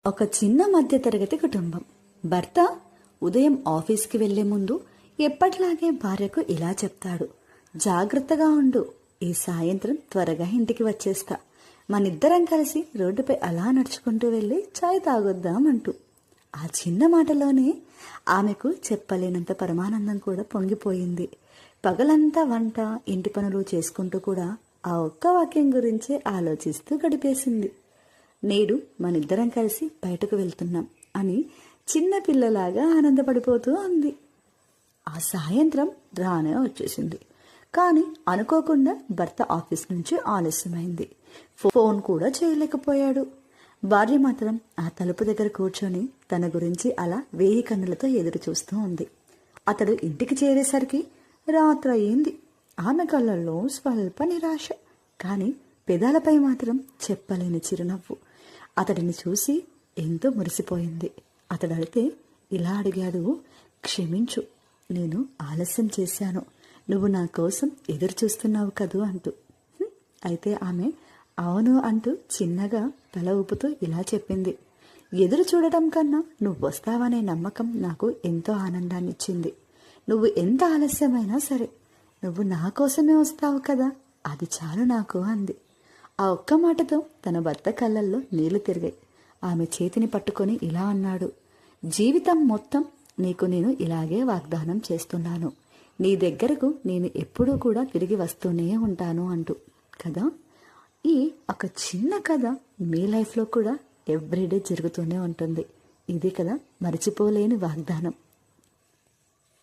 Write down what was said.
ఒక చిన్న మధ్యతరగతి కుటుంబం. భర్త ఉదయం ఆఫీస్కి వెళ్లే ముందు ఎప్పటిలాగే భార్యకు ఇలా చెప్తాడు, జాగ్రత్తగా ఉండు, ఈ సాయంత్రం త్వరగా ఇంటికి వచ్చేస్తా, మనిద్దరం కలిసి రోడ్డుపై అలా నడుచుకుంటూ వెళ్ళి చాయ్ తాగొద్దామంటూ. ఆ చిన్న మాటలోనే ఆమెకు చెప్పలేనంత పరమానందం కూడా పొంగిపోయింది. పగలంతా వంట, ఇంటి పనులు చేసుకుంటూ కూడా ఆ ఒక్క వాక్యం గురించే ఆలోచిస్తూ గడిపేసింది. నేడు మనిద్దరం కలిసి బయటకు వెళ్తున్నాం అని చిన్న పిల్లలాగా ఆనందపడిపోతూ ఉంది. ఆ సాయంత్రం రానే వచ్చేసింది. కానీ అనుకోకుండా భర్త ఆఫీస్ నుంచి ఆలస్యమైంది. ఫోన్ కూడా చేయలేకపోయాడు. భార్య మాత్రం ఆ తలుపు దగ్గర కూర్చొని తన గురించి అలా 1000 కన్నులతో ఎదురు చూస్తూ ఉంది. అతడు ఇంటికి చేరేసరికి రాత్రి అయింది. ఆమె కళ్ళల్లో స్వల్ప నిరాశ, కానీ పెదాలపై మాత్రం చెప్పలేని చిరునవ్వు. అతడిని చూసి ఎంతో మురిసిపోయింది. అతడు అడిగితే ఇలా అడిగాడు, క్షమించు, నేను ఆలస్యం చేశాను, నువ్వు నా కోసం ఎదురు చూస్తున్నావు కదూ అంటూ. అయితే ఆమె అవును అంటూ చిన్నగా తల ఊపుతూ ఇలా చెప్పింది, ఎదురు చూడటం కన్నా నువ్వు వస్తావనే నమ్మకం నాకు ఎంతో ఆనందాన్ని ఇచ్చింది. నువ్వు ఎంత ఆలస్యమైనా సరే నువ్వు నా కోసమే వస్తావు కదా, అది చాలు నాకు అంది. ఆ ఒక్క మాటతో తన భర్త కళ్ళల్లో నీళ్లు తిరిగాయి. ఆమె చేతిని పట్టుకొని ఇలా అన్నాడు, జీవితం మొత్తం నీకు నేను ఇలాగే వాగ్దానం చేస్తున్నాను, నీ దగ్గరకు నేను ఎప్పుడూ కూడా తిరిగి వస్తూనే ఉంటాను అంటూ. కదా, ఈ ఒక చిన్న కథ మీ లైఫ్లో కూడా ఎవ్రీడే జరుగుతూనే ఉంటుంది. ఇది కదా మర్చిపోలేని వాగ్దానం.